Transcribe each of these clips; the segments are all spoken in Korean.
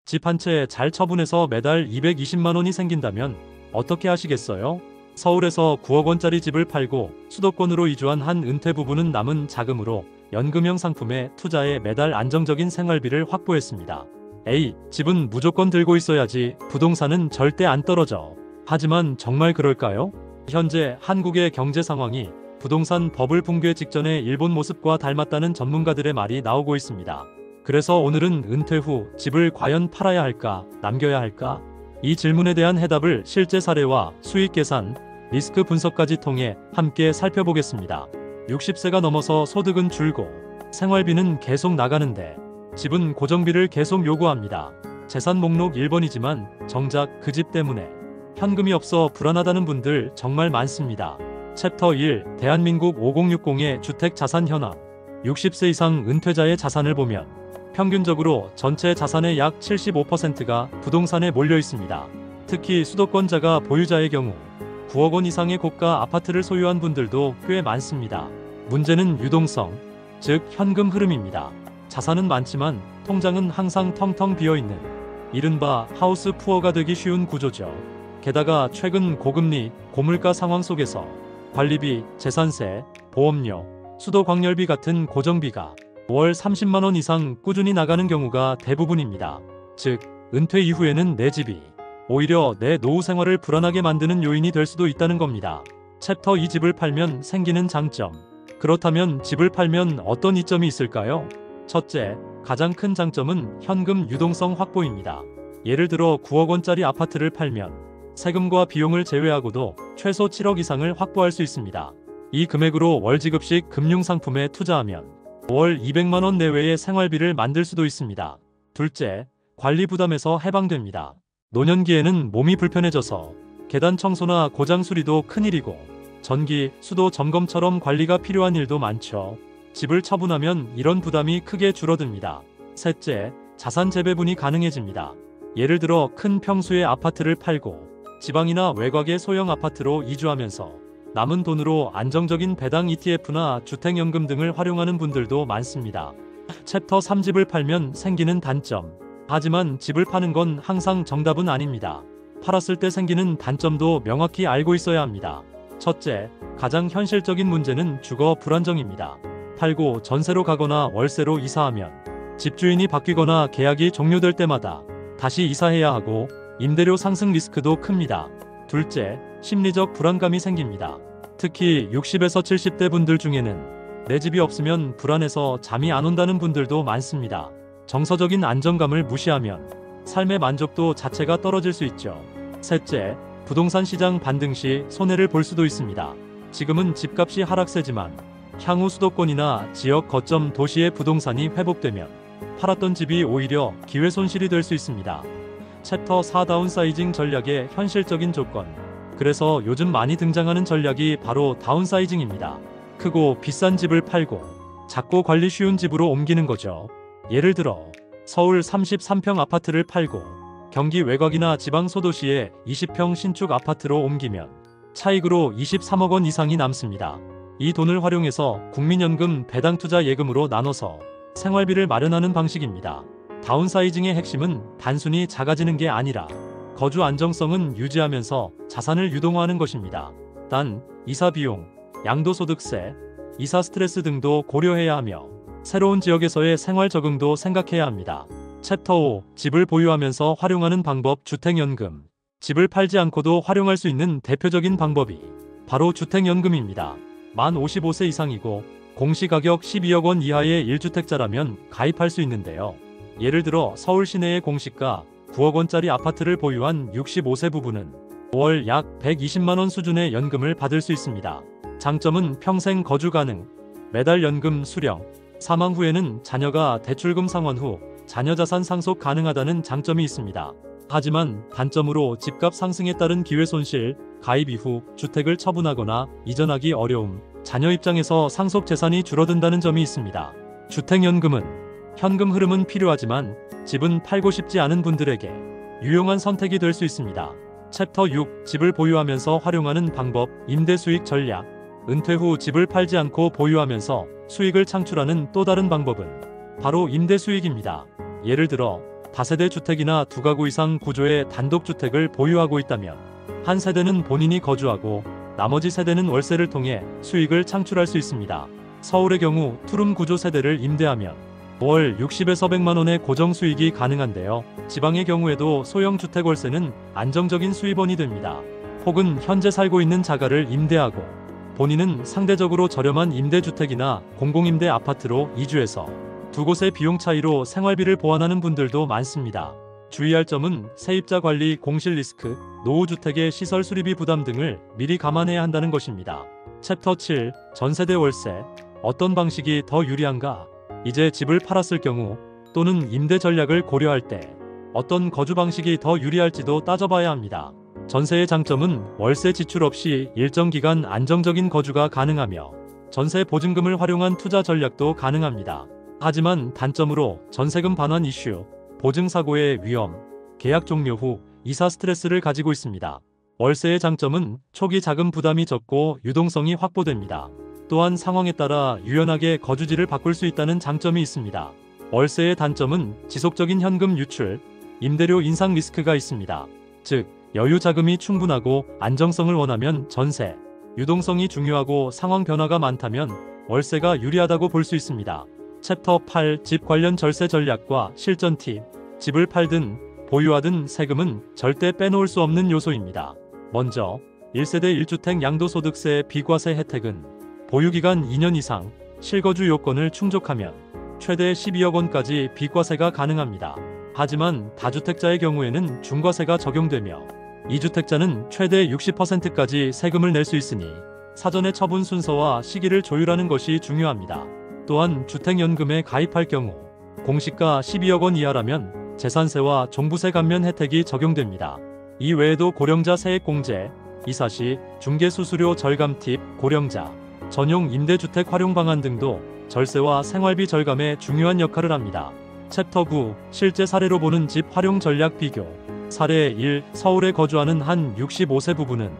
집 한 채 잘 처분해서 매달 220만 원이 생긴다면 어떻게 하시겠어요? 서울에서 9억 원짜리 집을 팔고 수도권으로 이주한 한 은퇴 부부는 남은 자금으로 연금형 상품에 투자해 매달 안정적인 생활비를 확보했습니다. 에이, 집은 무조건 들고 있어야지. 부동산은 절대 안 떨어져. 하지만 정말 그럴까요? 현재 한국의 경제 상황이 부동산 버블 붕괴 직전의 일본 모습과 닮았다는 전문가들의 말이 나오고 있습니다. 그래서 오늘은 은퇴 후 집을 과연 팔아야 할까, 남겨야 할까? 이 질문에 대한 해답을 실제 사례와 수익 계산, 리스크 분석까지 통해 함께 살펴보겠습니다. 60세가 넘어서 소득은 줄고 생활비는 계속 나가는데 집은 고정비를 계속 요구합니다. 재산 목록 1번이지만 정작 그 집 때문에 현금이 없어 불안하다는 분들 정말 많습니다. 챕터 1. 대한민국 5060의 주택 자산 현황. 60세 이상 은퇴자의 자산을 보면 평균적으로 전체 자산의 약 75%가 부동산에 몰려 있습니다. 특히 수도권자가 보유자의 경우 9억 원 이상의 고가 아파트를 소유한 분들도 꽤 많습니다. 문제는 유동성, 즉 현금 흐름입니다. 자산은 많지만 통장은 항상 텅텅 비어있는 이른바 하우스 푸어가 되기 쉬운 구조죠. 게다가 최근 고금리, 고물가 상황 속에서 관리비, 재산세, 보험료, 수도광열비 같은 고정비가 월 30만 원 이상 꾸준히 나가는 경우가 대부분입니다. 즉, 은퇴 이후에는 내 집이 오히려 내 노후 생활을 불안하게 만드는 요인이 될 수도 있다는 겁니다. 챕터 2. 집을 팔면 생기는 장점. 그렇다면 집을 팔면 어떤 이점이 있을까요? 첫째, 가장 큰 장점은 현금 유동성 확보입니다. 예를 들어 9억 원짜리 아파트를 팔면 세금과 비용을 제외하고도 최소 7억 이상을 확보할 수 있습니다. 이 금액으로 월지급식 금융상품에 투자하면 월 200만 원 내외의 생활비를 만들 수도 있습니다. 둘째, 관리 부담에서 해방됩니다. 노년기에는 몸이 불편해져서 계단 청소나 고장 수리도 큰일이고 전기, 수도 점검처럼 관리가 필요한 일도 많죠. 집을 처분하면 이런 부담이 크게 줄어듭니다. 셋째, 자산 재배분이 가능해집니다. 예를 들어 큰 평수의 아파트를 팔고 지방이나 외곽의 소형 아파트로 이주하면서 남은 돈으로 안정적인 배당 ETF나 주택연금 등을 활용하는 분들도 많습니다. 챕터 3. 집을 팔면 생기는 단점. 하지만 집을 파는 건 항상 정답은 아닙니다. 팔았을 때 생기는 단점도 명확히 알고 있어야 합니다. 첫째, 가장 현실적인 문제는 주거 불안정입니다. 팔고 전세로 가거나 월세로 이사하면 집주인이 바뀌거나 계약이 종료될 때마다 다시 이사해야 하고 임대료 상승 리스크도 큽니다. 둘째, 심리적 불안감이 생깁니다. 특히 60에서 70대 분들 중에는 내 집이 없으면 불안해서 잠이 안 온다는 분들도 많습니다. 정서적인 안정감을 무시하면 삶의 만족도 자체가 떨어질 수 있죠. 셋째, 부동산 시장 반등 시 손해를 볼 수도 있습니다. 지금은 집값이 하락세지만 향후 수도권이나 지역 거점 도시의 부동산이 회복되면 팔았던 집이 오히려 기회 손실이 될 수 있습니다. 챕터 4. 다운사이징 전략의 현실적인 조건. 그래서 요즘 많이 등장하는 전략이 바로 다운사이징입니다. 크고 비싼 집을 팔고 작고 관리 쉬운 집으로 옮기는 거죠. 예를 들어 서울 33평 아파트를 팔고 경기 외곽이나 지방 소도시에 20평 신축 아파트로 옮기면 차익으로 23억 원 이상이 남습니다. 이 돈을 활용해서 국민연금 배당투자 예금으로 나눠서 생활비를 마련하는 방식입니다. 다운사이징의 핵심은 단순히 작아지는 게 아니라 거주 안정성은 유지하면서 자산을 유동화하는 것입니다. 단, 이사 비용, 양도소득세, 이사 스트레스 등도 고려해야 하며 새로운 지역에서의 생활 적응도 생각해야 합니다. 챕터 5. 집을 보유하면서 활용하는 방법. 주택연금. 집을 팔지 않고도 활용할 수 있는 대표적인 방법이 바로 주택연금입니다. 만 55세 이상이고 공시가격 12억 원 이하의 1주택자라면 가입할 수 있는데요. 예를 들어 서울 시내의 공시가 9억 원짜리 아파트를 보유한 65세 부부는 월 약 120만 원 수준의 연금을 받을 수 있습니다. 장점은 평생 거주 가능, 매달 연금 수령, 사망 후에는 자녀가 대출금 상환 후 자녀 자산 상속 가능하다는 장점이 있습니다. 하지만 단점으로 집값 상승에 따른 기회 손실, 가입 이후 주택을 처분하거나 이전하기 어려움, 자녀 입장에서 상속 재산이 줄어든다는 점이 있습니다. 주택연금은 현금 흐름은 필요하지만 집은 팔고 싶지 않은 분들에게 유용한 선택이 될 수 있습니다. 챕터 6. 집을 보유하면서 활용하는 방법. 임대 수익 전략. 은퇴 후 집을 팔지 않고 보유하면서 수익을 창출하는 또 다른 방법은 바로 임대 수익입니다. 예를 들어 다세대 주택이나 두 가구 이상 구조의 단독주택을 보유하고 있다면 한 세대는 본인이 거주하고 나머지 세대는 월세를 통해 수익을 창출할 수 있습니다. 서울의 경우 투룸 구조 세대를 임대하면 월 60에서 100만 원의 고정 수익이 가능한데요. 지방의 경우에도 소형 주택 월세는 안정적인 수입원이 됩니다. 혹은 현재 살고 있는 자가를 임대하고 본인은 상대적으로 저렴한 임대주택이나 공공임대 아파트로 이주해서 두 곳의 비용 차이로 생활비를 보완하는 분들도 많습니다. 주의할 점은 세입자 관리, 공실 리스크, 노후주택의 시설 수리비 부담 등을 미리 감안해야 한다는 것입니다. 챕터 7. 전세대 월세. 어떤 방식이 더 유리한가? 이제 집을 팔았을 경우 또는 임대 전략을 고려할 때 어떤 거주 방식이 더 유리할지도 따져봐야 합니다. 전세의 장점은 월세 지출 없이 일정 기간 안정적인 거주가 가능하며 전세 보증금을 활용한 투자 전략도 가능합니다. 하지만 단점으로 전세금 반환 이슈, 보증사고의 위험, 계약 종료 후 이사 스트레스를 가지고 있습니다. 월세의 장점은 초기 자금 부담이 적고 유동성이 확보됩니다. 또한 상황에 따라 유연하게 거주지를 바꿀 수 있다는 장점이 있습니다. 월세의 단점은 지속적인 현금 유출, 임대료 인상 리스크가 있습니다. 즉, 여유 자금이 충분하고 안정성을 원하면 전세, 유동성이 중요하고 상황 변화가 많다면 월세가 유리하다고 볼 수 있습니다. 챕터 8. 집 관련 절세 전략과 실전 팁. 집을 팔든 보유하든 세금은 절대 빼놓을 수 없는 요소입니다. 먼저 1세대 1주택 양도소득세 비과세 혜택은 보유기간 2년 이상, 실거주 요건을 충족하면 최대 12억 원까지 비과세가 가능합니다. 하지만 다주택자의 경우에는 중과세가 적용되며 2주택자는 최대 60%까지 세금을 낼 수 있으니 사전에 처분 순서와 시기를 조율하는 것이 중요합니다. 또한 주택연금에 가입할 경우 공시가 12억 원 이하라면 재산세와 종부세 감면 혜택이 적용됩니다. 이 외에도 고령자 세액공제, 이사 시 중개수수료 절감 팁, 고령자 전용 임대주택 활용 방안 등도 절세와 생활비 절감에 중요한 역할을 합니다. 챕터 9. 실제 사례로 보는 집 활용 전략 비교. 사례 1. 서울에 거주하는 한 65세 부부는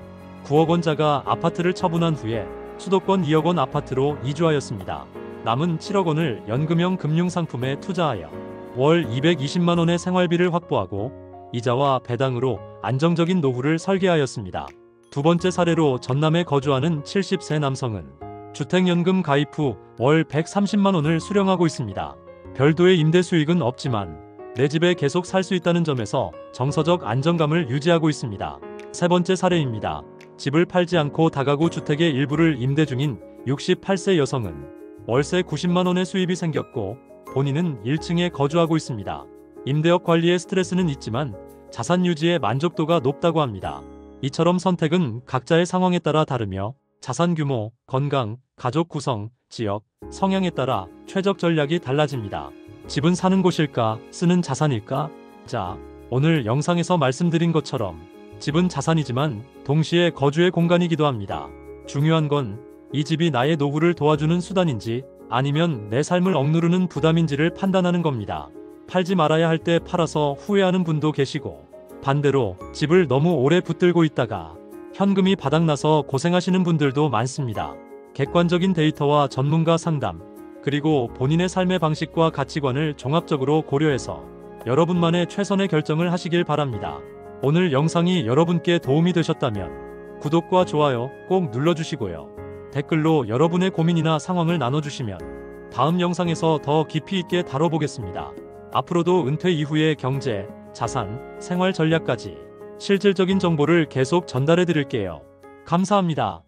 9억 원자가 아파트를 처분한 후에 수도권 2억 원 아파트로 이주하였습니다. 남은 7억 원을 연금형 금융상품에 투자하여 월 220만 원의 생활비를 확보하고 이자와 배당으로 안정적인 노후를 설계하였습니다. 두 번째 사례로 전남에 거주하는 70세 남성은 주택연금 가입 후 월 130만 원을 수령하고 있습니다. 별도의 임대 수익은 없지만 내 집에 계속 살 수 있다는 점에서 정서적 안정감을 유지하고 있습니다. 세 번째 사례입니다. 집을 팔지 않고 다가구 주택의 일부를 임대 중인 68세 여성은 월세 90만 원의 수입이 생겼고 본인은 1층에 거주하고 있습니다. 임대업 관리에 스트레스는 있지만 자산 유지에 만족도가 높다고 합니다. 이처럼 선택은 각자의 상황에 따라 다르며 자산 규모, 건강, 가족 구성, 지역, 성향에 따라 최적 전략이 달라집니다. 집은 사는 곳일까, 쓰는 자산일까? 자, 오늘 영상에서 말씀드린 것처럼 집은 자산이지만 동시에 거주의 공간이기도 합니다. 중요한 건 이 집이 나의 노후를 도와주는 수단인지 아니면 내 삶을 억누르는 부담인지를 판단하는 겁니다. 팔지 말아야 할 때 팔아서 후회하는 분도 계시고 반대로 집을 너무 오래 붙들고 있다가 현금이 바닥나서 고생하시는 분들도 많습니다. 객관적인 데이터와 전문가 상담, 그리고 본인의 삶의 방식과 가치관을 종합적으로 고려해서 여러분만의 최선의 결정을 하시길 바랍니다. 오늘 영상이 여러분께 도움이 되셨다면 구독과 좋아요 꼭 눌러주시고요. 댓글로 여러분의 고민이나 상황을 나눠주시면 다음 영상에서 더 깊이 있게 다뤄보겠습니다. 앞으로도 은퇴 이후의 경제, 자산, 생활 전략까지 실질적인 정보를 계속 전달해 드릴게요. 감사합니다.